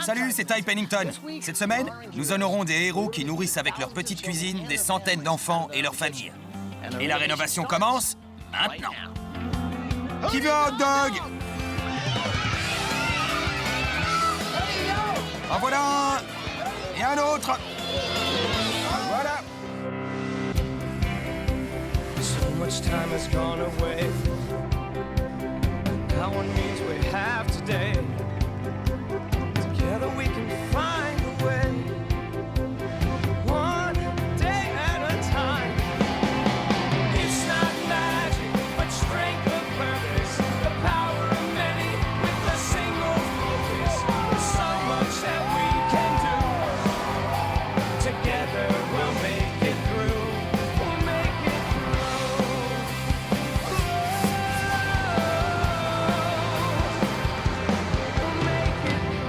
Salut, c'est Ty Pennington. Cette semaine, nous honorons des héros qui nourrissent avec leur petite cuisine des centaines d'enfants et leurs familles. Et la rénovation commence maintenant. Qui veut un hot dog? En voilà un. Et un autre. Voilà. So much time has gone away. Now one means we have today. Together we can find a way. One day at a time. It's not magic, but strength of purpose. The power of many with a single focus. There's so much that we can do. Together we'll make it through. We'll make it through. We'll make it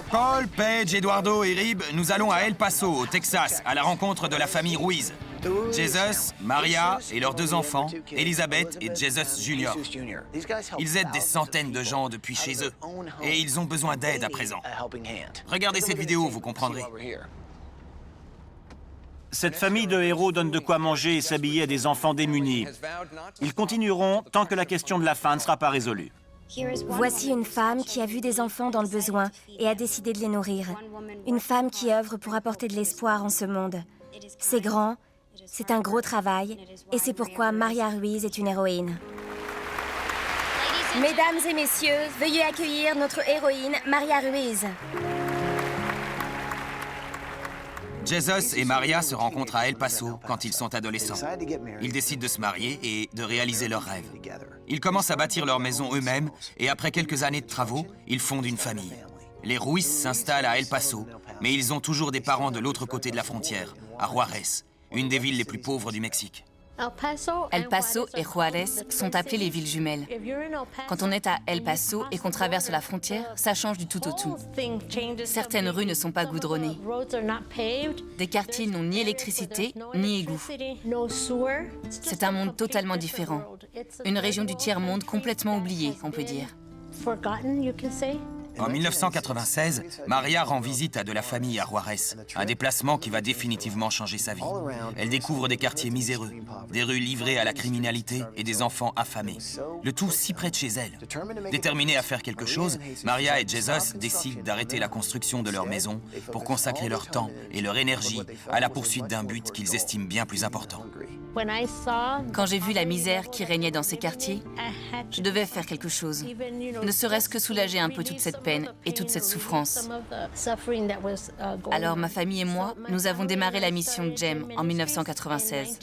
Paul, Paige, Eduardo et Rib, nous allons à El Paso, au Texas, à la rencontre de la famille Ruiz. Jesus, Maria et leurs deux enfants, Elizabeth et Jesus Jr. Ils aident des centaines de gens depuis chez eux et ils ont besoin d'aide à présent. Regardez cette vidéo, vous comprendrez. Cette famille de héros donne de quoi manger et s'habiller à des enfants démunis. Ils continueront tant que la question de la faim ne sera pas résolue. Voici une femme qui a vu des enfants dans le besoin et a décidé de les nourrir. Une femme qui œuvre pour apporter de l'espoir en ce monde. C'est grand, c'est un gros travail, et c'est pourquoi Maria Ruiz est une héroïne. Mesdames et messieurs, veuillez accueillir notre héroïne, Maria Ruiz. Jesus et Maria se rencontrent à El Paso quand ils sont adolescents. Ils décident de se marier et de réaliser leurs rêves. Ils commencent à bâtir leur maison eux-mêmes et après quelques années de travaux, ils fondent une famille. Les Ruiz s'installent à El Paso, mais ils ont toujours des parents de l'autre côté de la frontière, à Juarez, une des villes les plus pauvres du Mexique. El Paso et Juarez sont appelées les villes jumelles. Quand on est à El Paso et qu'on traverse la frontière, ça change du tout au tout. Certaines rues ne sont pas goudronnées. Des quartiers n'ont ni électricité, ni égout. C'est un monde totalement différent. Une région du tiers-monde complètement oubliée, on peut dire. En 1996, Maria rend visite à de la famille à Juarez, un déplacement qui va définitivement changer sa vie. Elle découvre des quartiers miséreux, des rues livrées à la criminalité et des enfants affamés. Le tout si près de chez elle. Déterminée à faire quelque chose, Maria et Jesus décident d'arrêter la construction de leur maison pour consacrer leur temps et leur énergie à la poursuite d'un but qu'ils estiment bien plus important. Quand j'ai vu la misère qui régnait dans ces quartiers, je devais faire quelque chose. Ne serait-ce que soulager un peu toute cette peine et toute cette souffrance. Alors ma famille et moi, nous avons démarré la mission GEM en 1996.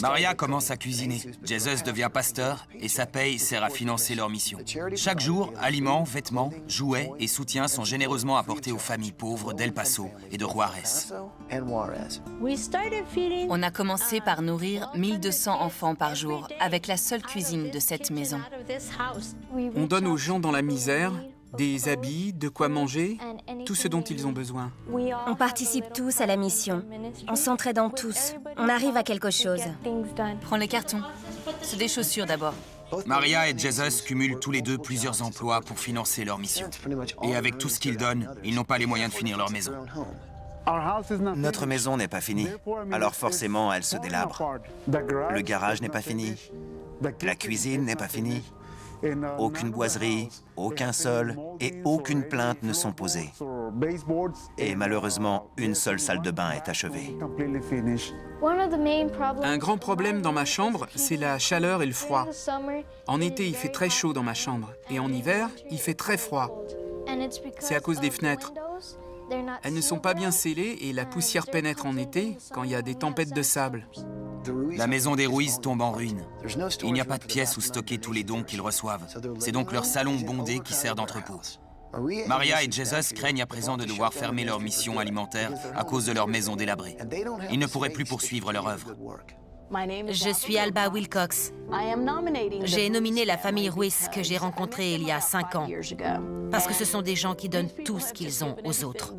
Maria commence à cuisiner, Jesus devient pasteur et sa paye sert à financer leur mission. Chaque jour, aliments, vêtements, jouets et soutiens sont généreusement apportés aux familles pauvres d'El Paso et de Juarez. On a commencé par nourrir 1200 enfants par jour avec la seule cuisine de cette maison. On donne aux gens dans la misère des habits, de quoi manger, tout ce dont ils ont besoin. On participe tous à la mission. On s'entraide tous. On arrive à quelque chose. Prends les cartons. C'est des chaussures d'abord. Maria et Jesus cumulent tous les deux plusieurs emplois pour financer leur mission. Et avec tout ce qu'ils donnent, ils n'ont pas les moyens de finir leur maison. Notre maison n'est pas finie, alors forcément elle se délabre. Le garage n'est pas fini, la cuisine n'est pas finie. Aucune boiserie, aucun sol et aucune plainte ne sont posées. Et malheureusement, une seule salle de bain est achevée. Un grand problème dans ma chambre, c'est la chaleur et le froid. En été, il fait très chaud dans ma chambre, et en hiver, il fait très froid. C'est à cause des fenêtres. Elles ne sont pas bien scellées et la poussière pénètre en été quand il y a des tempêtes de sable. La maison des Ruiz tombe en ruine. Il n'y a pas de pièces où stocker tous les dons qu'ils reçoivent. C'est donc leur salon bondé qui sert d'entrepôt. Maria et Jesus craignent à présent de devoir fermer leur mission alimentaire à cause de leur maison délabrée. Ils ne pourraient plus poursuivre leur œuvre. Je suis Alba Wilcox. J'ai nominé la famille Ruiz que j'ai rencontrée il y a 5 ans. Parce que ce sont des gens qui donnent tout ce qu'ils ont aux autres.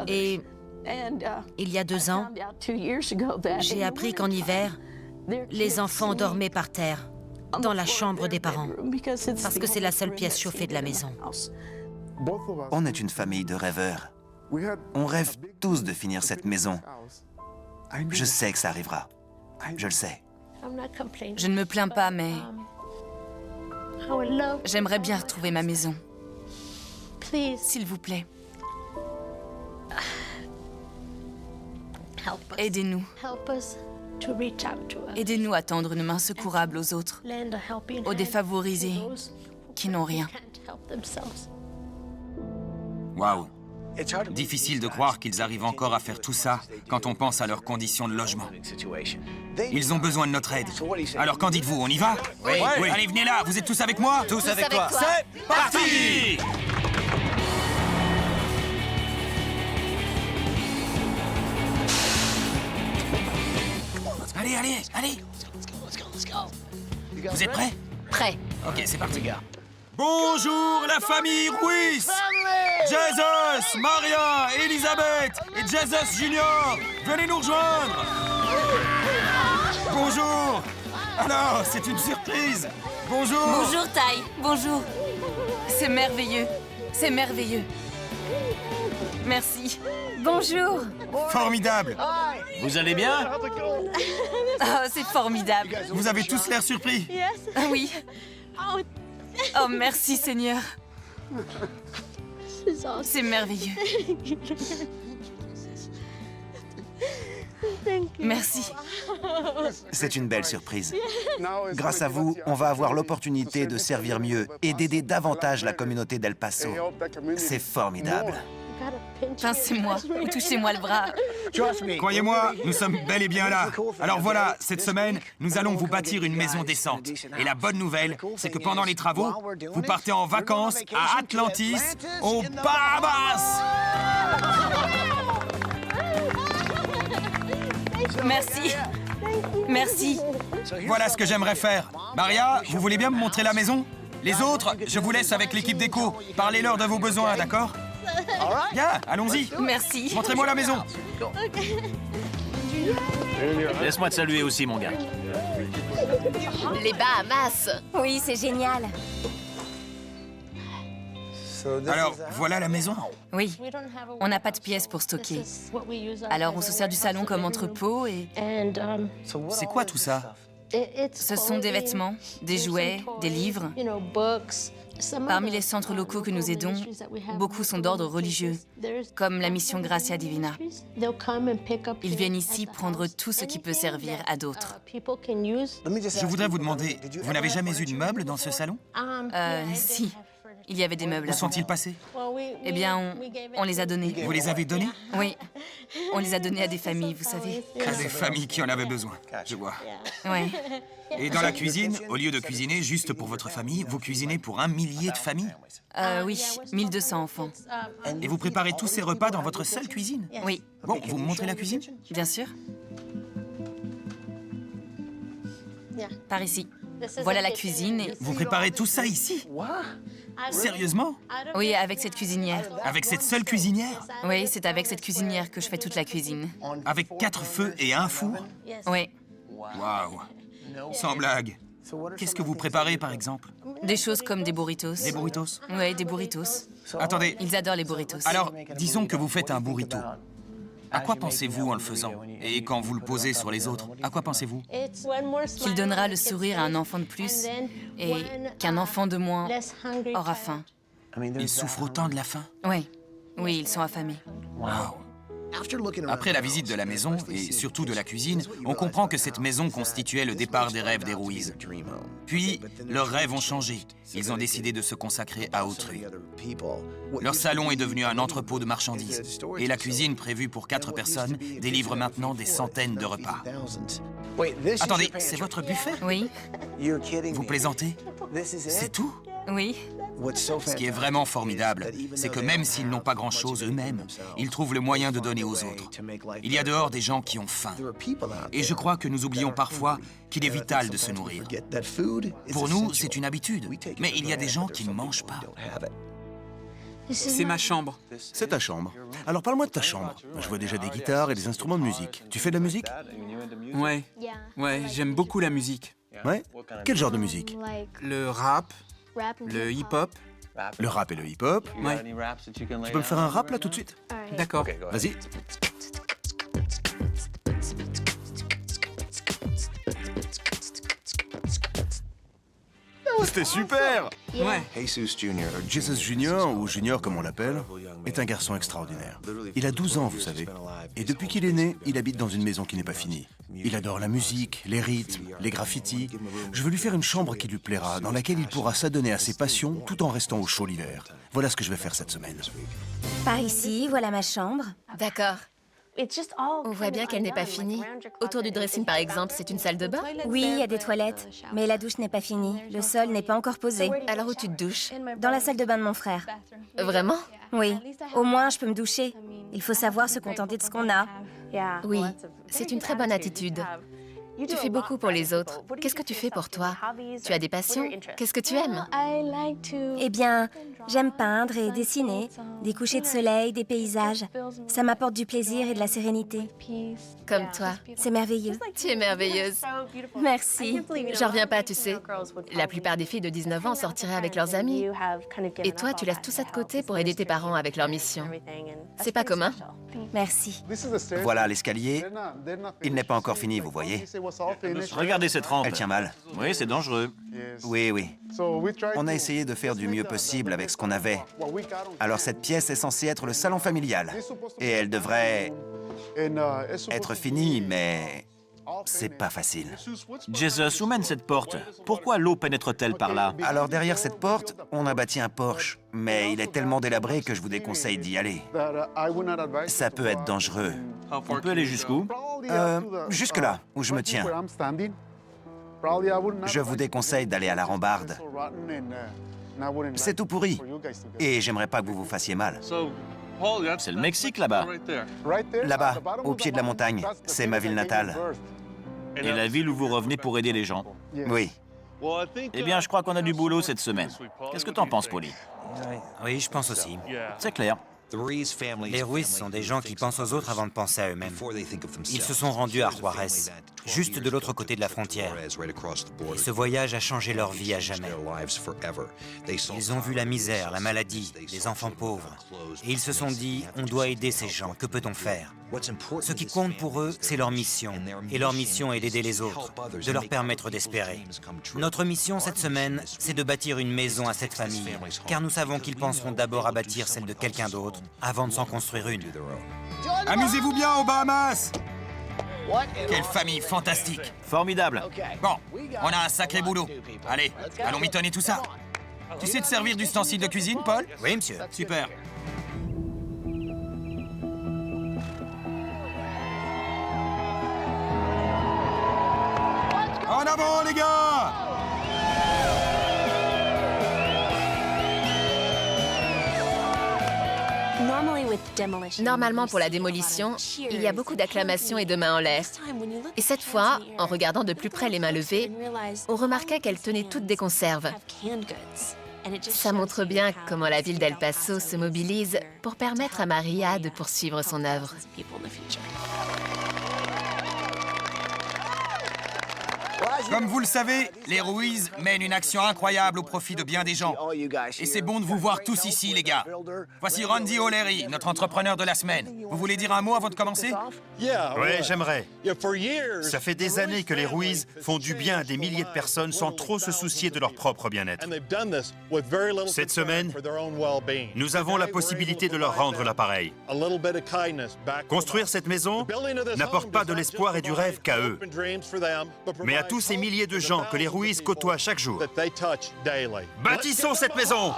Et Il y a 2 ans, j'ai appris qu'en hiver, les enfants dormaient par terre, dans la chambre des parents, parce que c'est la seule pièce chauffée de la maison. On est une famille de rêveurs. On rêve tous de finir cette maison. Je sais que ça arrivera. Je le sais. Je ne me plains pas, mais j'aimerais bien retrouver ma maison. S'il vous plaît. Aidez-nous. Aidez-nous à tendre une main secourable aux autres, aux défavorisés qui n'ont rien. Waouh. Difficile de croire qu'ils arrivent encore à faire tout ça quand on pense à leurs conditions de logement. Ils ont besoin de notre aide. Alors qu'en dites-vous, on y va? Oui. Allez, venez là, vous êtes tous avec moi? Tous avec toi. C'est parti! Allez! Vous êtes prêts? Prêt. Ok, c'est parti. Bonjour la famille Ruiz! Jesus, Maria, Elisabeth et Jesus Junior, venez nous rejoindre! Bonjour! Alors, c'est une surprise! Bonjour! Bonjour, Ty. Bonjour. C'est merveilleux. C'est merveilleux. Merci. Bonjour. Formidable! Vous allez bien? Oh, c'est formidable. Vous avez tous l'air surpris. Oui. Oh, merci, Seigneur. C'est merveilleux. Merci. C'est une belle surprise. Grâce à vous, on va avoir l'opportunité de servir mieux et d'aider davantage la communauté d'El Paso. C'est formidable. Pincez-moi ou touchez-moi le bras. Croyez-moi, nous sommes bel et bien là. Alors voilà, cette semaine, nous allons vous bâtir une maison décente. Et la bonne nouvelle, c'est que pendant les travaux, vous partez en vacances à Atlantis, aux Bahamas. Merci. Merci. Voilà ce que j'aimerais faire. Maria, vous voulez bien me montrer la maison? Les autres, je vous laisse avec l'équipe déco. Parlez-leur de vos besoins, d'accord? Bien, allons-y. Merci. Montrez-moi la maison. Laisse-moi te saluer aussi, mon gars. Les Bahamas. Oui, c'est génial. Alors, voilà la maison. Oui. On n'a pas de pièces pour stocker. Alors, on se sert du salon comme entrepôt et... C'est quoi tout ça? Ce sont des vêtements, des jouets, des livres. Parmi les centres locaux que nous aidons, beaucoup sont d'ordre religieux, comme la mission Gracia Divina. Ils viennent ici prendre tout ce qui peut servir à d'autres. Je voudrais vous demander, vous n'avez jamais eu de meubles dans ce salon? Si, il y avait des meubles. Où sont-ils passés? Eh bien, on les a donnés. Vous les avez donnés? Oui, on les a donnés à des familles, vous savez. À des familles qui en avaient besoin, je vois. Ouais. Et dans la cuisine, au lieu de cuisiner juste pour votre famille, vous cuisinez pour 1 millier de familles? Oui, 1200 enfants. Et vous préparez tous ces repas dans votre seule cuisine? Oui, Bon, vous me montrez la cuisine? bien sûr. Par ici. Voilà la cuisine et... Vous préparez tout ça ici? Sérieusement? Oui, avec cette cuisinière. Avec cette seule cuisinière? Oui, c'est avec cette cuisinière que je fais toute la cuisine. Avec 4 feux et 1 four? Oui, Waouh! Sans blague. Qu'est-ce que vous préparez, par exemple? des choses comme des burritos. Des burritos? Oui, des burritos. Attendez, Ils adorent les burritos. alors, disons que vous faites un burrito. À quoi pensez-vous en le faisant? Et quand vous le posez sur les autres, à quoi pensez-vous? Qu'il donnera le sourire à un enfant de plus et qu'un enfant de moins aura faim. Ils souffrent autant de la faim? Oui, oui, ils sont affamés. Waouh! Après la visite de la maison, et surtout de la cuisine, on comprend que cette maison constituait le départ des rêves des Ruiz. Puis, leurs rêves ont changé. Ils ont décidé de se consacrer à autrui. Leur salon est devenu un entrepôt de marchandises. Et la cuisine prévue pour 4 personnes délivre maintenant des centaines de repas. Attendez, c'est votre buffet? Oui, Vous plaisantez? C'est tout? oui, Ce qui est vraiment formidable, c'est que même s'ils n'ont pas grand-chose eux-mêmes, ils trouvent le moyen de donner aux autres. Il y a dehors des gens qui ont faim. Et je crois que nous oublions parfois qu'il est vital de se nourrir. Pour nous, c'est une habitude, mais il y a des gens qui ne mangent pas. C'est ma chambre. C'est ta chambre. Alors parle-moi de ta chambre. Je vois déjà des guitares et des instruments de musique. Tu fais de la musique? Ouais, j'aime beaucoup la musique. Ouais? Quel genre de musique? Le rap, le hip-hop. Le rap et le hip-hop. Ouais, Tu peux me faire un rap là tout de suite? d'accord. Vas-y. C'était super! Ouais, Jesus Junior, ou Junior comme on l'appelle, est un garçon extraordinaire. Il a 12 ans, vous savez. Et depuis qu'il est né, il habite dans une maison qui n'est pas finie. Il adore la musique, les rythmes, les graffitis. Je veux lui faire une chambre qui lui plaira, dans laquelle il pourra s'adonner à ses passions tout en restant au chaud l'hiver. Voilà ce que je vais faire cette semaine. Par ici, voilà ma chambre. D'accord. On voit bien qu'elle n'est pas finie. Autour du dressing, par exemple, c'est une salle de bain? Oui, il y a des toilettes, mais la douche n'est pas finie. Le sol n'est pas encore posé. Alors où tu te douches? Dans la salle de bain de mon frère. Vraiment? Oui, au moins je peux me doucher. Il faut savoir se contenter de ce qu'on a. Oui, c'est une très bonne attitude. Tu fais beaucoup pour les autres. Qu'est-ce que tu fais pour toi? Tu as des passions? Qu'est-ce que tu aimes? Eh bien, j'aime peindre et dessiner, des couchers de soleil, des paysages. Ça m'apporte du plaisir et de la sérénité. Comme toi. C'est merveilleux. Tu es merveilleuse. Merci. J'en reviens pas, tu sais. La plupart des filles de 19 ans sortiraient avec leurs amis. Et toi, tu laisses tout ça de côté pour aider tes parents avec leur mission. C'est pas commun. Merci. Voilà l'escalier. Il n'est pas encore fini, vous voyez. Regardez cette rampe. Elle tient mal. Oui, c'est dangereux. Oui, oui. On a essayé de faire du mieux possible avec ce qu'on avait. Alors cette pièce est censée être le salon familial. Et elle devrait être finie, mais c'est pas facile. Jesus, où mène cette porte? Pourquoi l'eau pénètre-t-elle par là? Alors derrière cette porte, on a bâti un porche. Mais il est tellement délabré que je vous déconseille d'y aller. Ça peut être dangereux. On peut aller jusqu'où? Jusque-là, où je me tiens. Je vous déconseille d'aller à la rambarde. C'est tout pourri. Et j'aimerais pas que vous vous fassiez mal. C'est le Mexique, là-bas. Là-bas, au pied de la montagne, c'est ma ville natale. Et la ville où vous revenez pour aider les gens. Oui. Eh bien, je crois qu'on a du boulot cette semaine. Qu'est-ce que t'en penses, Polly? Oui, je pense aussi. C'est clair. Les Ruiz sont des gens qui pensent aux autres avant de penser à eux-mêmes. Ils se sont rendus à Juarez, juste de l'autre côté de la frontière. Et ce voyage a changé leur vie à jamais. Ils ont vu la misère, la maladie, les enfants pauvres. Et ils se sont dit, on doit aider ces gens, que peut-on faire? Ce qui compte pour eux, c'est leur mission. Et leur mission est d'aider les autres, de leur permettre d'espérer. Notre mission cette semaine, c'est de bâtir une maison à cette famille, car nous savons qu'ils penseront d'abord à bâtir celle de quelqu'un d'autre, avant de s'en construire une. Amusez-vous bien aux Bahamas! Quelle famille fantastique! Formidable. Bon, on a un sacré boulot. Allez, allons mitonner tout ça. Tu sais te servir d'ustensile de cuisine, Paul? Oui, monsieur. Super. En avant, les gars! Normalement, pour la démolition, il y a beaucoup d'acclamations et de mains en l'air. Et cette fois, en regardant de plus près les mains levées, on remarqua qu'elles tenaient toutes des conserves. Ça montre bien comment la ville d'El Paso se mobilise pour permettre à Maria de poursuivre son œuvre. Comme vous le savez, les Ruiz mènent une action incroyable au profit de bien des gens. Et c'est bon de vous voir tous ici, les gars. Voici Randy O'Leary, notre entrepreneur de la semaine. Vous voulez dire un mot avant de commencer? Oui, j'aimerais. Ça fait des années que les Ruiz font du bien à des milliers de personnes sans trop se soucier de leur propre bien-être. Cette semaine, nous avons la possibilité de leur rendre l'appareil. Construire cette maison n'apporte pas de l'espoir et du rêve qu'à eux, mais à tous ces milliers de gens que les Ruiz côtoient chaque jour. Bâtissons cette maison!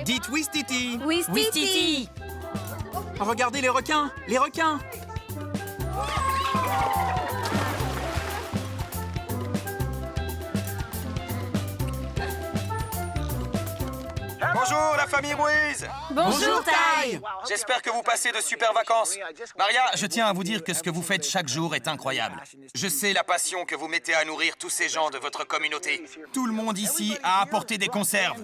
Dites Wistiti! Wistiti! Regardez les requins! Les requins! Bonjour la famille Ruiz. Bonjour, Ty. J'espère que vous passez de super vacances. Maria, je tiens à vous dire que ce que vous faites chaque jour est incroyable. Je sais la passion que vous mettez à nourrir tous ces gens de votre communauté. Tout le monde ici a apporté des conserves.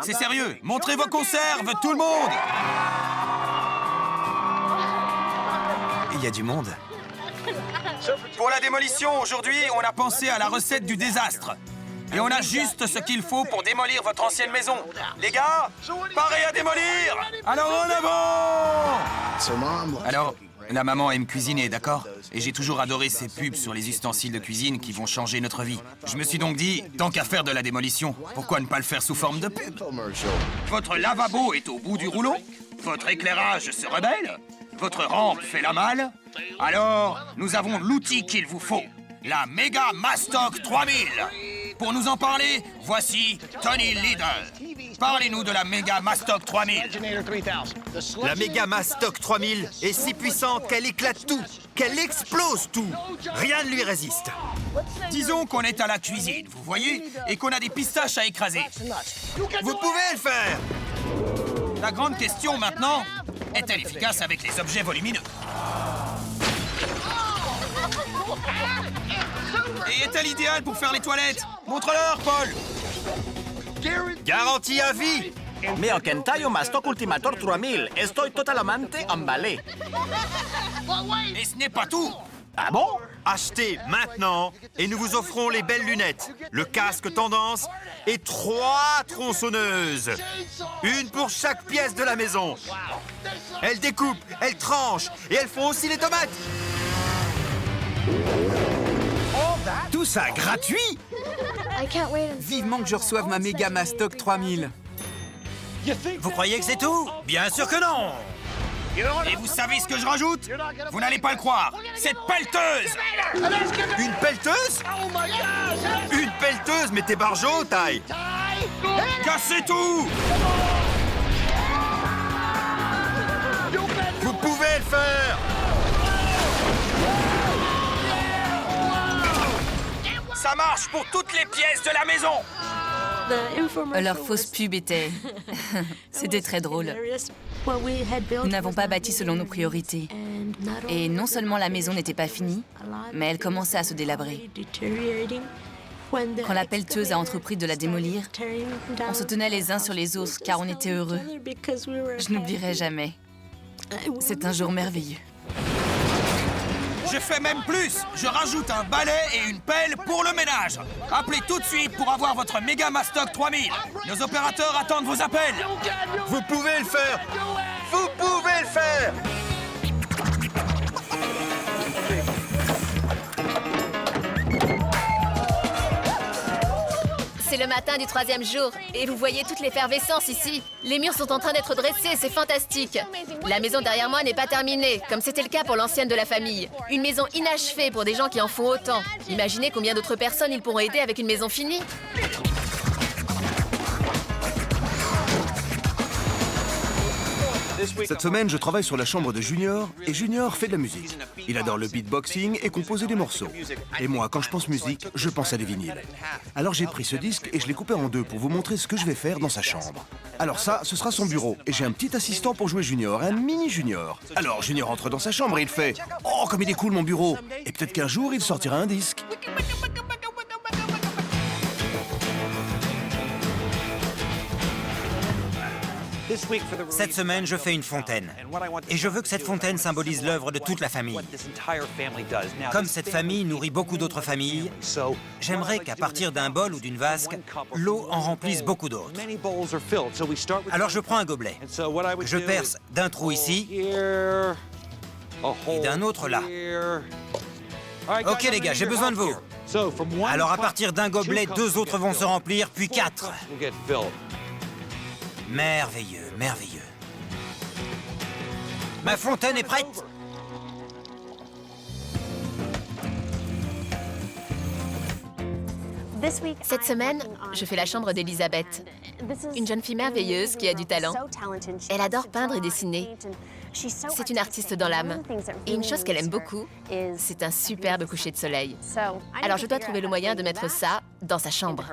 C'est sérieux, montrez vos conserves, tout le monde. Il y a du monde. Pour la démolition, aujourd'hui, on a pensé à la recette du désastre. Et on a juste ce qu'il faut pour démolir votre ancienne maison. Les gars, parez à démolir! Alors en avant! Alors, la maman aime cuisiner, d'accord? Et j'ai toujours adoré ces pubs sur les ustensiles de cuisine qui vont changer notre vie. Je me suis donc dit, tant qu'à faire de la démolition, pourquoi ne pas le faire sous forme de pub? Votre lavabo est au bout du rouleau? Votre éclairage se rebelle? Votre rampe fait la malle? Alors, nous avons l'outil qu'il vous faut. La Mega Mastoc 3000. Pour nous en parler, voici Tony Lidl. Parlez-nous de la Mega Mastoc 3000. La Mega Mastoc 3000 est si puissante qu'elle éclate tout, qu'elle explose tout. Rien ne lui résiste. Disons qu'on est à la cuisine, vous voyez, et qu'on a des pistaches à écraser. Vous pouvez le faire! La grande question maintenant, est-elle efficace avec les objets volumineux? Et est-elle idéale pour faire les toilettes? Montre-leur, Paul! Garantie à vie! Mio Kentayo Mastoc Ultimator 3000. Estoy totalmente emballé. Et ce n'est pas tout! Ah bon? Achetez maintenant et nous vous offrons les belles lunettes, le casque tendance et 3 tronçonneuses. Une pour chaque pièce de la maison. Elles découpent, elles tranchent et elles font aussi les tomates. Tout ça gratuit? Vivement que je reçoive ma Mega Mastoc 3000. Vous croyez que c'est tout? Bien sûr que non! Et vous savez ce que je rajoute? Vous n'allez pas le croire. Cette pelleteuse! Une pelleteuse? Une pelleteuse? Mais t'es barjot, Ty! Cassez tout! Vous pouvez le faire! Ça marche pour toutes les pièces de la maison! Leur fausse pub était... C'était très drôle. Nous n'avons pas bâti selon nos priorités. Et non seulement la maison n'était pas finie, mais elle commençait à se délabrer. Quand la pelleteuse a entrepris de la démolir, on se tenait les uns sur les autres car on était heureux. Je n'oublierai jamais. C'est un jour merveilleux. Je fais même plus. Je rajoute un balai et une pelle pour le ménage. Appelez tout de suite pour avoir votre Mega Mastoc 3000. Nos opérateurs attendent vos appels. Vous pouvez le faire! Vous pouvez le faire! C'est le matin du 3e jour et vous voyez toute l'effervescence ici. Les murs sont en train d'être dressés, c'est fantastique. La maison derrière moi n'est pas terminée, comme c'était le cas pour l'ancienne de la famille. Une maison inachevée pour des gens qui en font autant. Imaginez combien d'autres personnes ils pourront aider avec une maison finie. Cette semaine, je travaille sur la chambre de Junior, et Junior fait de la musique. Il adore le beatboxing et composer des morceaux. Et moi, quand je pense musique, je pense à des vinyles. Alors j'ai pris ce disque et je l'ai coupé en deux pour vous montrer ce que je vais faire dans sa chambre. Alors ça, ce sera son bureau, et j'ai un petit assistant pour jouer Junior, un mini Junior. Alors Junior entre dans sa chambre et il fait « Oh, comme il est cool mon bureau !» Et peut-être qu'un jour, il sortira un disque. Cette semaine, je fais une fontaine. Et je veux que cette fontaine symbolise l'œuvre de toute la famille. Comme cette famille nourrit beaucoup d'autres familles, j'aimerais qu'à partir d'un bol ou d'une vasque, l'eau en remplisse beaucoup d'autres. Alors je prends un gobelet. Je perce d'un trou ici et d'un autre là. Ok les gars, j'ai besoin de vous. Alors à partir d'un gobelet, 2 autres vont se remplir, puis 4. Merveilleux, merveilleux. Ma fontaine est prête? Cette semaine, je fais la chambre d'Elisabeth, une jeune fille merveilleuse qui a du talent. Elle adore peindre et dessiner. C'est une artiste dans l'âme. Et une chose qu'elle aime beaucoup, c'est un superbe coucher de soleil. Alors je dois trouver le moyen de mettre ça dans sa chambre.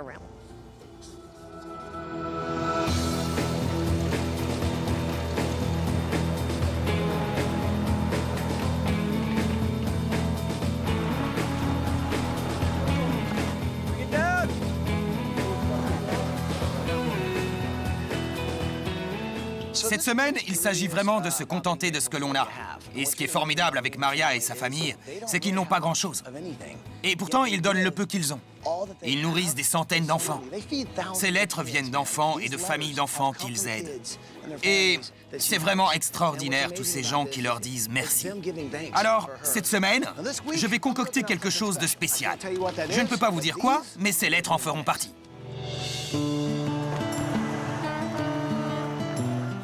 Cette semaine, il s'agit vraiment de se contenter de ce que l'on a. Et ce qui est formidable avec Maria et sa famille, c'est qu'ils n'ont pas grand-chose. Et pourtant, ils donnent le peu qu'ils ont. Ils nourrissent des centaines d'enfants. Ces lettres viennent d'enfants et de familles d'enfants qu'ils aident. Et c'est vraiment extraordinaire, tous ces gens qui leur disent merci. Alors, cette semaine, je vais concocter quelque chose de spécial. Je ne peux pas vous dire quoi, mais ces lettres en feront partie.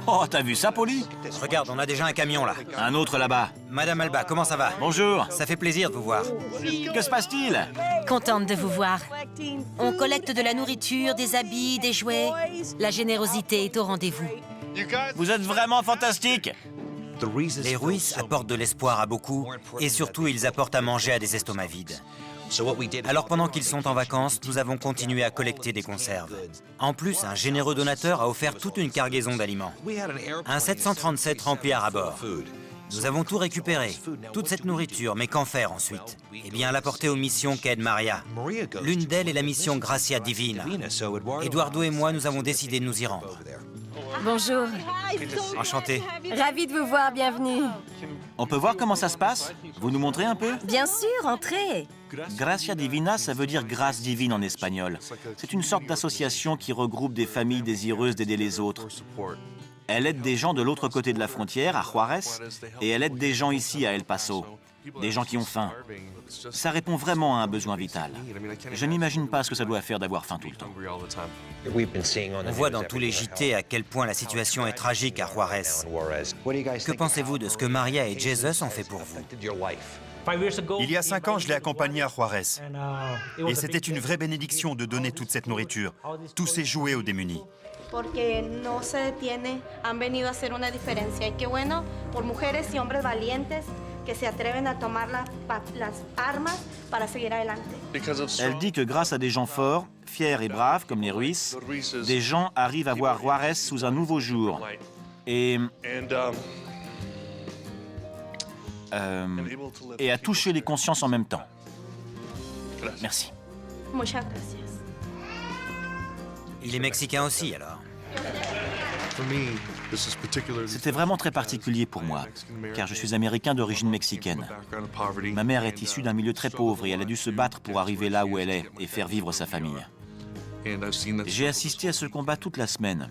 Oh, t'as vu ça, Polly? Regarde, on a déjà un camion là. Un autre là-bas. Madame Alba, comment ça va? Bonjour. Ça fait plaisir de vous voir. Que se passe-t-il? Contente de vous voir. On collecte de la nourriture, des habits, des jouets. La générosité est au rendez-vous. Vous êtes vraiment fantastique. Les Ruiz apportent de l'espoir à beaucoup et surtout ils apportent à manger à des estomacs vides. Alors pendant qu'ils sont en vacances, nous avons continué à collecter des conserves. En plus, un généreux donateur a offert toute une cargaison d'aliments. Un 737 rempli à ras-bord. Nous avons tout récupéré, toute cette nourriture, mais qu'en faire ensuite? Eh bien, l'apporter aux missions qu'aide Maria. L'une d'elles est la mission Gracia Divina. Eduardo et moi, nous avons décidé de nous y rendre. Bonjour. Enchanté. Ravi de vous voir, bienvenue. On peut voir comment ça se passe? Vous nous montrez un peu? Bien sûr, entrez. Gracia Divina, ça veut dire grâce divine en espagnol. C'est une sorte d'association qui regroupe des familles désireuses d'aider les autres. Elle aide des gens de l'autre côté de la frontière, à Juarez, et elle aide des gens ici, à El Paso. Des gens qui ont faim. Ça répond vraiment à un besoin vital. Je n'imagine pas ce que ça doit faire d'avoir faim tout le temps. On voit dans tous les JT à quel point la situation est tragique à Juarez. Que pensez-vous de ce que Maria et Jesus ont fait pour vous? Il y a 5 ans, je l'ai accompagné à Juarez. Et c'était une vraie bénédiction de donner toute cette nourriture, tous ces jouets aux démunis. Porque no se detiene, han venido a hacer una diferencia. Y qué bueno por mujeres y hombres valientes que se atreven a tomar las armas para seguir adelante. Elle dit que grâce à des gens forts, fiers et braves comme les Ruiz, des gens arrivent à voir Juarez sous un nouveau jour. Et à toucher les consciences en même temps. Merci. Muchas gracias. Il est mexicain aussi, alors? C'était vraiment très particulier pour moi, car je suis américain d'origine mexicaine. Ma mère est issue d'un milieu très pauvre et elle a dû se battre pour arriver là où elle est et faire vivre sa famille. J'ai assisté à ce combat toute la semaine.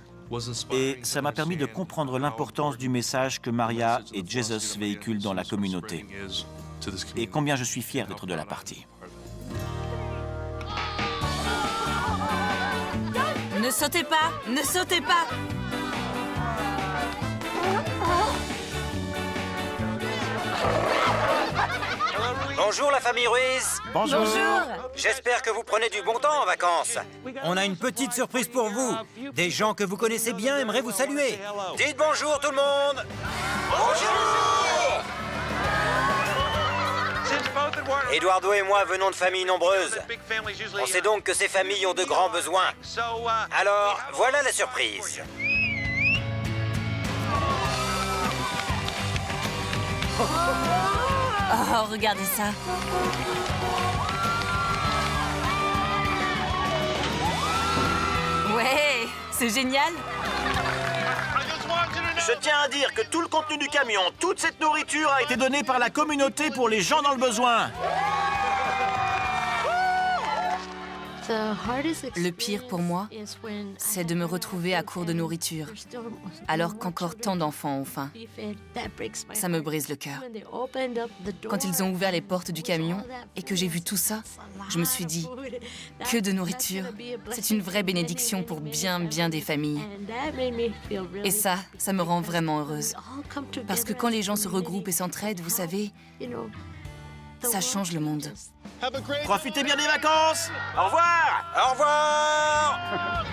Et ça m'a permis de comprendre l'importance du message que Maria et Jesus véhiculent dans la communauté. Et combien je suis fier d'être de la partie. Ne sautez pas! Ne sautez pas! Bonjour la famille Ruiz. Bonjour. J'espère que vous prenez du bon temps en vacances. On a une petite surprise pour vous. Des gens que vous connaissez bien aimeraient vous saluer. Dites bonjour tout le monde. Bonjour. Eduardo et moi venons de familles nombreuses. On sait donc que ces familles ont de grands besoins. Alors, voilà la surprise. Oh, regardez ça. Ouais, c'est génial. Je tiens à dire que tout le contenu du camion, toute cette nourriture a été donnée par la communauté pour les gens dans le besoin. Le pire pour moi, c'est de me retrouver à court de nourriture, alors qu'encore tant d'enfants ont faim. Ça me brise le cœur. Quand ils ont ouvert les portes du camion et que j'ai vu tout ça, je me suis dit, que de nourriture, c'est une vraie bénédiction pour bien des familles. Et ça me rend vraiment heureuse. Parce que quand les gens se regroupent et s'entraident, vous savez, ça change le monde. Profitez bien des vacances. Au revoir. Au revoir.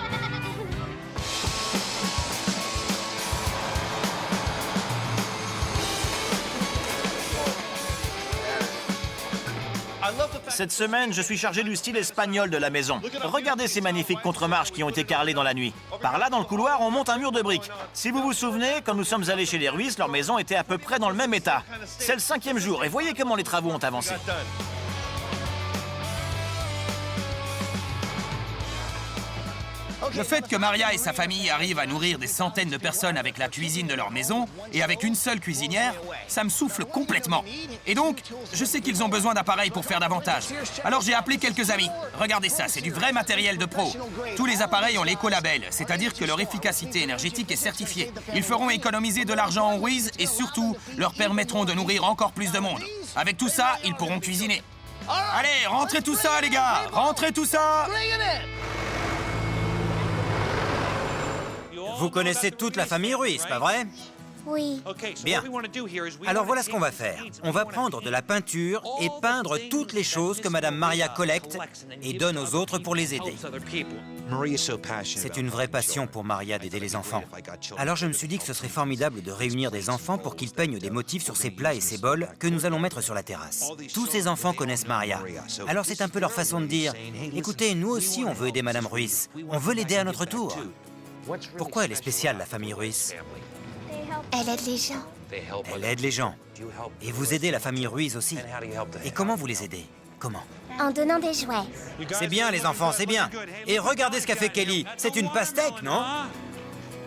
Cette semaine, je suis chargé du style espagnol de la maison. Regardez ces magnifiques contre-marches qui ont été carrelées dans la nuit. Par là, dans le couloir, on monte un mur de briques. Si vous vous souvenez, quand nous sommes allés chez les Ruiz, leur maison était à peu près dans le même état. C'est le 5e jour et voyez comment les travaux ont avancé. Le fait que Maria et sa famille arrivent à nourrir des centaines de personnes avec la cuisine de leur maison et avec une seule cuisinière, ça me souffle complètement. Et donc, je sais qu'ils ont besoin d'appareils pour faire davantage. Alors j'ai appelé quelques amis. Regardez ça, c'est du vrai matériel de pro. Tous les appareils ont l'écolabel, c'est-à-dire que leur efficacité énergétique est certifiée. Ils feront économiser de l'argent en Ruiz et surtout leur permettront de nourrir encore plus de monde. Avec tout ça, ils pourront cuisiner. Allez, rentrez tout ça, les gars! Rentrez tout ça! Vous connaissez toute la famille Ruiz, pas vrai? Oui. Bien. Alors voilà ce qu'on va faire. On va prendre de la peinture et peindre toutes les choses que Madame Maria collecte et donne aux autres pour les aider. C'est une vraie passion pour Maria d'aider les enfants. Alors je me suis dit que ce serait formidable de réunir des enfants pour qu'ils peignent des motifs sur ces plats et ces bols que nous allons mettre sur la terrasse. Tous ces enfants connaissent Maria. Alors c'est un peu leur façon de dire « Écoutez, nous aussi on veut aider Madame Ruiz. On veut l'aider à notre tour. » Pourquoi elle est spéciale, la famille Ruiz? Elle aide les gens. Elle aide les gens. Et vous aidez la famille Ruiz aussi. Et comment vous les aidez? Comment? En donnant des jouets. C'est bien, les enfants, c'est bien. Et regardez ce qu'a fait Kelly. C'est une pastèque, non?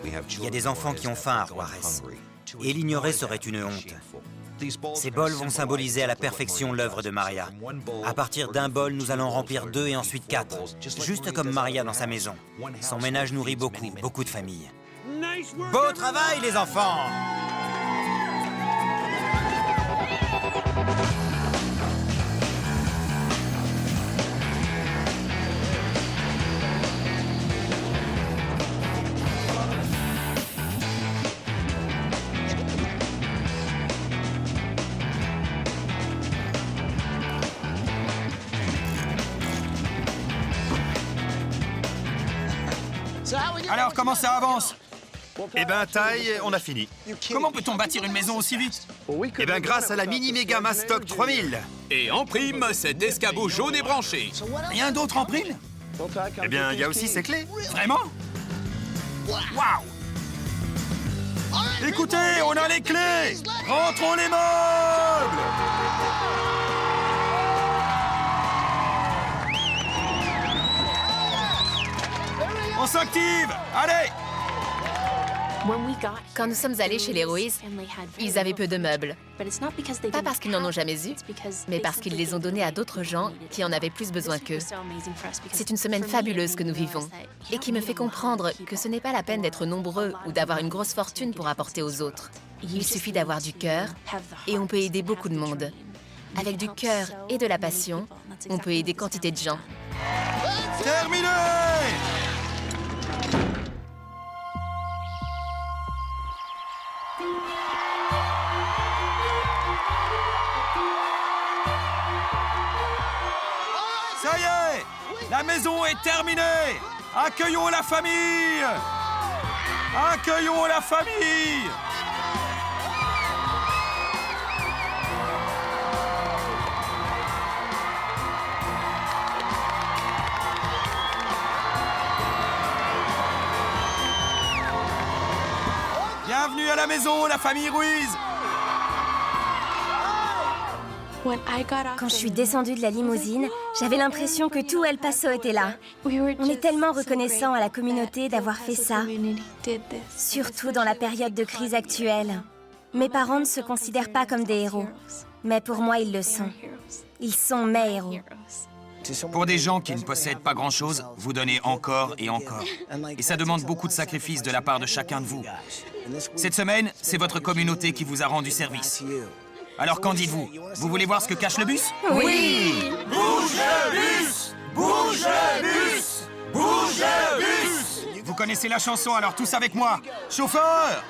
Il y a des enfants qui ont faim à Juarez. Et l'ignorer serait une honte. Ces bols vont symboliser à la perfection l'œuvre de Maria. À partir d'un bol, nous allons remplir 2 et ensuite 4. Juste comme Maria dans sa maison. Son ménage nourrit beaucoup de familles. Beau travail, les enfants! Alors, comment ça avance? Eh ben, taille, on a fini. Comment peut-on bâtir une maison aussi vite? Eh ben, grâce à la Mini Mega Mastoc 3000. Et en prime, cet escabeau jaune et branché. Rien d'autre en prime? Eh bien, il y a aussi ces clés. Vraiment? Waouh! Écoutez, on a les clés! Rentrons les meubles! On s'active! Allez! Quand nous sommes allés chez les Ruiz, ils avaient peu de meubles. Pas parce qu'ils n'en ont jamais eu, mais parce qu'ils les ont donnés à d'autres gens qui en avaient plus besoin qu'eux. C'est une semaine fabuleuse que nous vivons et qui me fait comprendre que ce n'est pas la peine d'être nombreux ou d'avoir une grosse fortune pour apporter aux autres. Il suffit d'avoir du cœur et on peut aider beaucoup de monde. Avec du cœur et de la passion, on peut aider quantité de gens. Terminé! Ça y est! La maison est terminée! Accueillons la famille! Accueillons la famille! Bienvenue à la maison, la famille Ruiz! Quand je suis descendue de la limousine, j'avais l'impression que tout El Paso était là. On est tellement reconnaissants à la communauté d'avoir fait ça, surtout dans la période de crise actuelle. Mes parents ne se considèrent pas comme des héros, mais pour moi, ils le sont. Ils sont mes héros. Pour des gens qui ne possèdent pas grand-chose, vous donnez encore et encore. Et ça demande beaucoup de sacrifices de la part de chacun de vous. Cette semaine, c'est votre communauté qui vous a rendu service. Alors qu'en dites-vous? Vous voulez voir ce que cache le bus? Oui! Bouge le bus! Bouge le bus! Bouge le bus! Vous connaissez la chanson, alors tous avec moi. Chauffeur!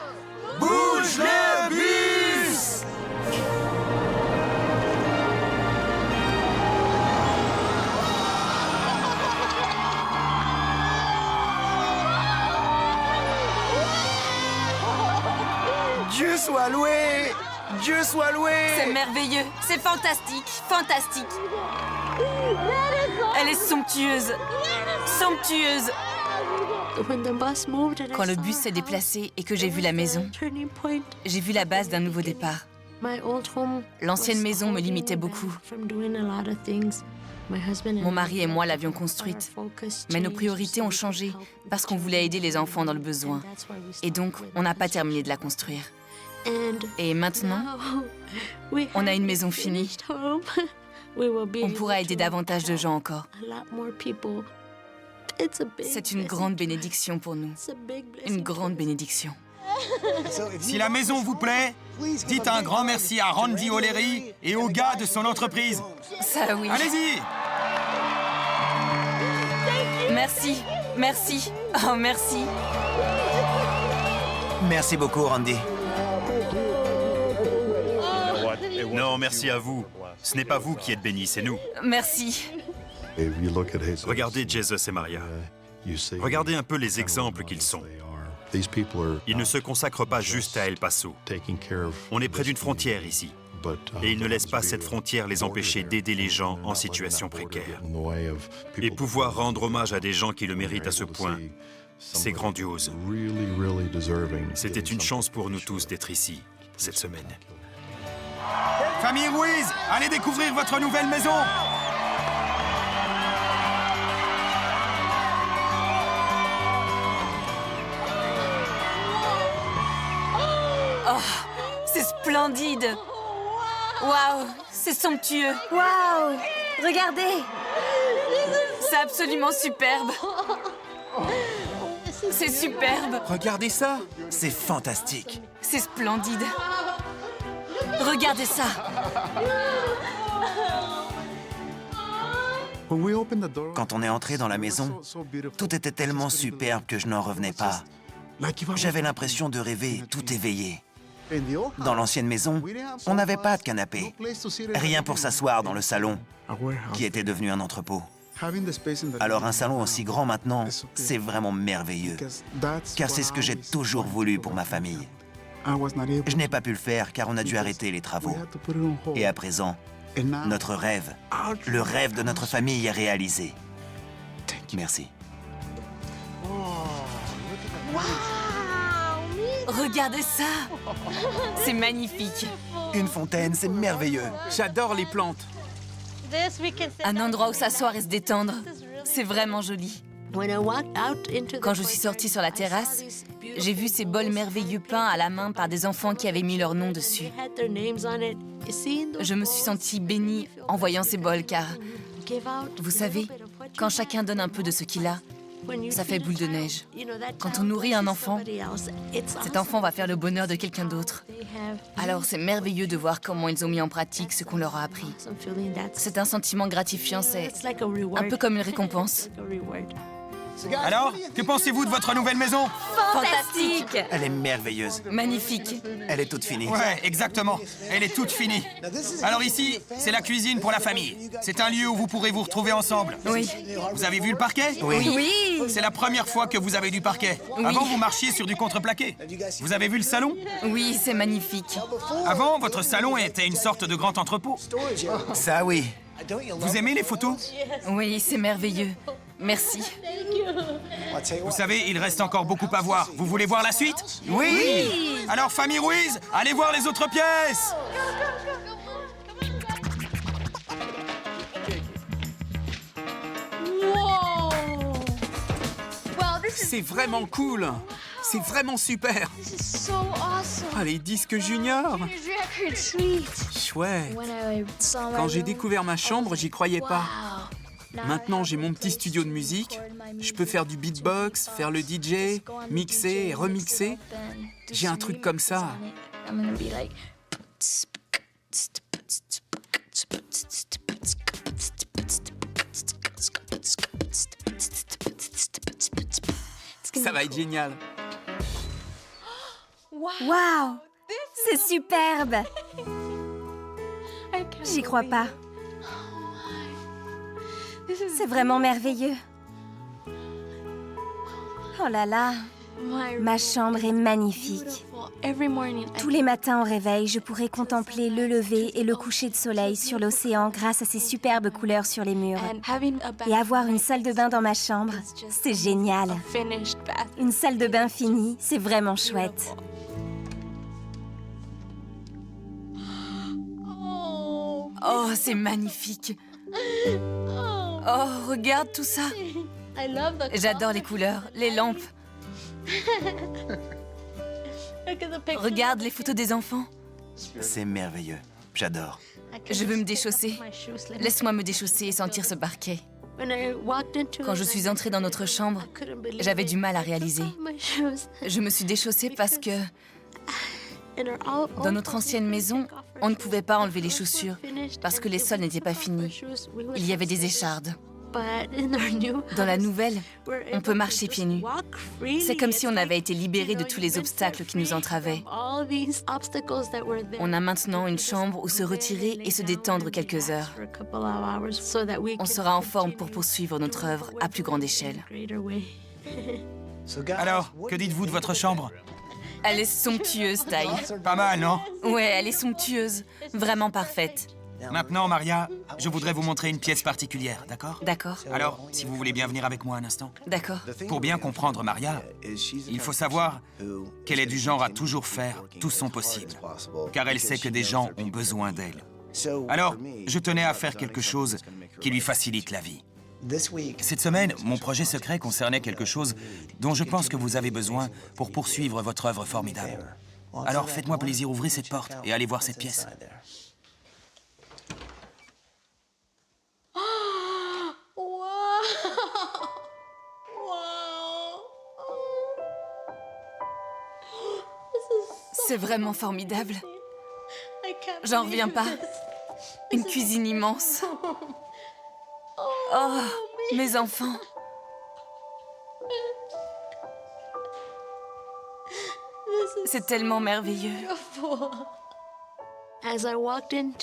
Bouge le bus! Dieu soit loué! Dieu soit loué! C'est merveilleux, c'est fantastique, fantastique. Elle est somptueuse, somptueuse. Quand le bus s'est déplacé et que j'ai vu la maison, j'ai vu la base d'un nouveau départ. L'ancienne maison me limitait beaucoup. Mon mari et moi l'avions construite, mais nos priorités ont changé parce qu'on voulait aider les enfants dans le besoin. Et donc, on n'a pas terminé de la construire. Et maintenant, on a une maison finie. On pourra aider davantage de gens encore. C'est une grande bénédiction pour nous. Une grande bénédiction. Si la maison vous plaît, dites un grand merci à Randy O'Leary et aux gars de son entreprise. Ça, oui. Allez-y! Merci, merci, oh merci. Merci beaucoup, Randy. Non, merci à vous. Ce n'est pas vous qui êtes bénis, c'est nous. Merci. Regardez Jesus et Maria. Regardez un peu les exemples qu'ils sont. Ils ne se consacrent pas juste à El Paso. On est près d'une frontière ici. Et ils ne laissent pas cette frontière les empêcher d'aider les gens en situation précaire. Et pouvoir rendre hommage à des gens qui le méritent à ce point, c'est grandiose. C'était une chance pour nous tous d'être ici, cette semaine. Famille Ruiz, allez découvrir votre nouvelle maison! Oh, c'est splendide! Waouh, c'est somptueux! Waouh! Regardez! C'est absolument superbe! C'est superbe! Regardez ça! C'est fantastique! C'est splendide! Regardez ça! Quand on est entré dans la maison, tout était tellement superbe que je n'en revenais pas. J'avais l'impression de rêver tout éveillé. Dans l'ancienne maison, on n'avait pas de canapé. Rien pour s'asseoir dans le salon, qui était devenu un entrepôt. Alors un salon aussi grand maintenant, c'est vraiment merveilleux. Car c'est ce que j'ai toujours voulu pour ma famille. Je n'ai pas pu le faire car on a dû arrêter les travaux. Et à présent, notre rêve, le rêve de notre famille est réalisé. Merci. Regardez ça! C'est magnifique! Une fontaine, c'est merveilleux. J'adore les plantes. Un endroit où s'asseoir et se détendre. C'est vraiment joli. Quand je suis sortie sur la terrasse, j'ai vu ces bols merveilleux peints à la main par des enfants qui avaient mis leur nom dessus. Je me suis sentie bénie en voyant ces bols car, vous savez, quand chacun donne un peu de ce qu'il a, ça fait boule de neige. Quand on nourrit un enfant, cet enfant va faire le bonheur de quelqu'un d'autre. Alors c'est merveilleux de voir comment ils ont mis en pratique ce qu'on leur a appris. C'est un sentiment gratifiant, c'est un peu comme une récompense. Alors, que pensez-vous de votre nouvelle maison? Fantastique! Elle est merveilleuse. Magnifique. Elle est toute finie. Ouais, exactement. Elle est toute finie. Alors ici, c'est la cuisine pour la famille. C'est un lieu où vous pourrez vous retrouver ensemble. Oui. Vous avez vu le parquet? Oui. C'est la première fois que vous avez du parquet. Oui. Avant, vous marchiez sur du contreplaqué. Vous avez vu le salon? Oui, c'est magnifique. Avant, votre salon était une sorte de grand entrepôt. Ça, oui. Vous aimez les photos? Oui, c'est merveilleux. Merci. Vous savez, il reste encore beaucoup à voir. Vous voulez voir la suite? Oui. Alors, famille Ruiz, allez voir les autres pièces! C'est vraiment cool. C'est vraiment super. Ah, les disques juniors. Chouette. Quand j'ai découvert ma chambre, j'y croyais pas. Maintenant, j'ai mon petit studio de musique. Je peux faire du beatbox, faire le DJ, mixer et remixer. J'ai un truc comme ça. Ça va être génial. Waouh! C'est superbe! J'y crois pas. C'est vraiment merveilleux. Oh là là! Ma chambre est magnifique. Tous les matins au réveil, je pourrais contempler le lever et le coucher de soleil sur l'océan grâce à ces superbes couleurs sur les murs. Et avoir une salle de bain dans ma chambre, c'est génial. Une salle de bain finie, c'est vraiment chouette. Oh, c'est magnifique. Oh, regarde tout ça. J'adore les couleurs, les lampes. Regarde les photos des enfants. C'est merveilleux. J'adore. Je veux me déchausser. Laisse-moi me déchausser et sentir ce parquet. Quand je suis entrée dans notre chambre, j'avais du mal à réaliser. Je me suis déchaussée parce que dans notre ancienne maison, on ne pouvait pas enlever les chaussures parce que les sols n'étaient pas finis. Il y avait des échardes. Dans la nouvelle, on peut marcher pieds nus. C'est comme si on avait été libéré de tous les obstacles qui nous entravaient. On a maintenant une chambre où se retirer et se détendre quelques heures. On sera en forme pour poursuivre notre œuvre à plus grande échelle. Alors, que dites-vous de votre chambre? Elle est somptueuse, Ty. Pas mal, non? Ouais, elle est somptueuse. Vraiment parfaite. Maintenant, Maria, je voudrais vous montrer une pièce particulière, d'accord? D'accord. Alors, si vous voulez bien venir avec moi un instant. D'accord. Pour bien comprendre Maria, il faut savoir qu'elle est du genre à toujours faire tout son possible, car elle sait que des gens ont besoin d'elle. Alors, je tenais à faire quelque chose qui lui facilite la vie. Cette semaine, mon projet secret concernait quelque chose dont je pense que vous avez besoin pour poursuivre votre œuvre formidable. Alors, faites-moi plaisir, ouvrez cette porte et allez voir cette pièce. C'est vraiment formidable. J'en reviens pas. Une cuisine immense. Oh, mes enfants. C'est tellement merveilleux.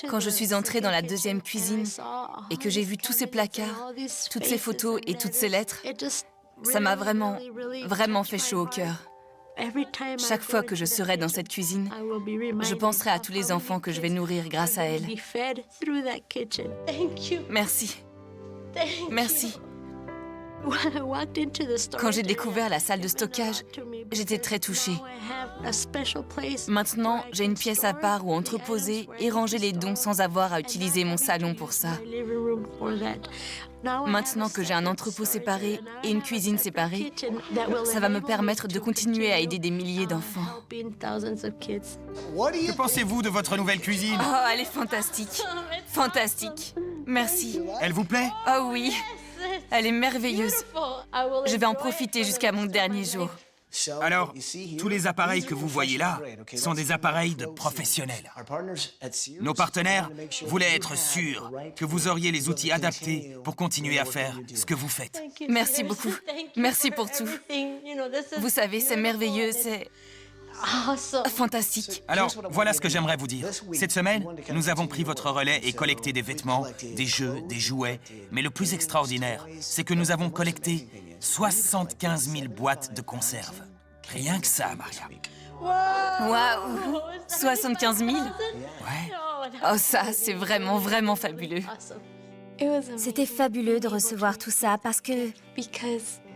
Quand je suis entrée dans la deuxième cuisine et que j'ai vu tous ces placards, toutes ces photos et toutes ces lettres, ça m'a vraiment, vraiment fait chaud au cœur. Chaque fois que je serai dans cette cuisine, je penserai à tous les enfants que je vais nourrir grâce à elle. Merci. Merci. Quand j'ai découvert la salle de stockage, j'étais très touchée. Maintenant, j'ai une pièce à part où entreposer et ranger les dons sans avoir à utiliser mon salon pour ça. Maintenant que j'ai un entrepôt séparé et une cuisine séparée, ça va me permettre de continuer à aider des milliers d'enfants. Que pensez-vous de votre nouvelle cuisine? Oh, elle est fantastique. Fantastique. Merci. Elle vous plaît? Oh oui. Elle est merveilleuse. Je vais en profiter jusqu'à mon dernier jour. Alors, tous les appareils que vous voyez là sont des appareils de professionnels. Nos partenaires voulaient être sûrs que vous auriez les outils adaptés pour continuer à faire ce que vous faites. Merci beaucoup. Merci pour tout. Vous savez, c'est merveilleux, c'est fantastique. Alors, voilà ce que j'aimerais vous dire. Cette semaine, nous avons pris votre relais et collecté des vêtements, des jeux, des jouets. Mais le plus extraordinaire, c'est que nous avons collecté 75 000 boîtes de conserve. Rien que ça, Maria. Waouh! 75 000? Ouais. Oh, ça, c'est vraiment, vraiment fabuleux. C'était fabuleux de recevoir tout ça parce que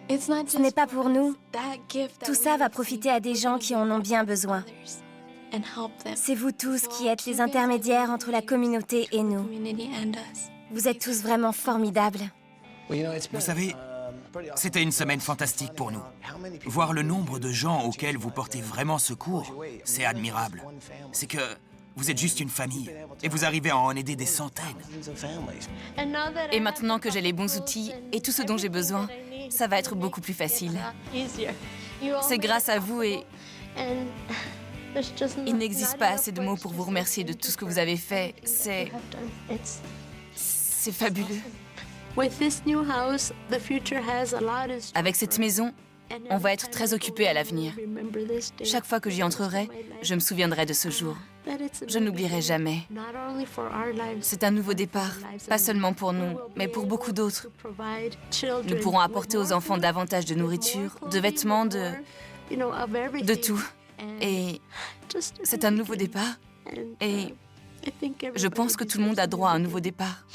ce n'est pas pour nous. Tout ça va profiter à des gens qui en ont bien besoin. C'est vous tous qui êtes les intermédiaires entre la communauté et nous. Vous êtes tous vraiment formidables. Vous savez, c'était une semaine fantastique pour nous. Voir le nombre de gens auxquels vous portez vraiment secours, c'est admirable. C'est que vous êtes juste une famille et vous arrivez à en aider des centaines. Et maintenant que j'ai les bons outils et tout ce dont j'ai besoin, ça va être beaucoup plus facile. C'est grâce à vous et il n'existe pas assez de mots pour vous remercier de tout ce que vous avez fait. C'est fabuleux. Avec cette maison, on va être très occupés à l'avenir. Chaque fois que j'y entrerai, je me souviendrai de ce jour. Je n'oublierai jamais. C'est un nouveau départ, pas seulement pour nous, mais pour beaucoup d'autres. Nous pourrons apporter aux enfants davantage de nourriture, de vêtements, de tout. Et c'est un nouveau départ. Et je pense que tout le monde a droit à un nouveau départ.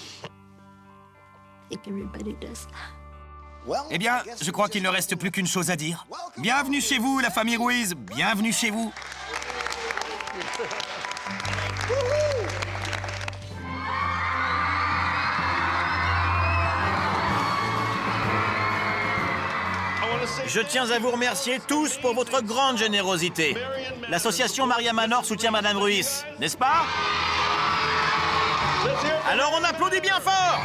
Eh bien, je crois qu'il ne reste plus qu'une chose à dire. Bienvenue chez vous, la famille Ruiz. Bienvenue chez vous. Je tiens à vous remercier tous pour votre grande générosité. L'association Maria Manor soutient Madame Ruiz, n'est-ce pas? Alors on applaudit bien fort!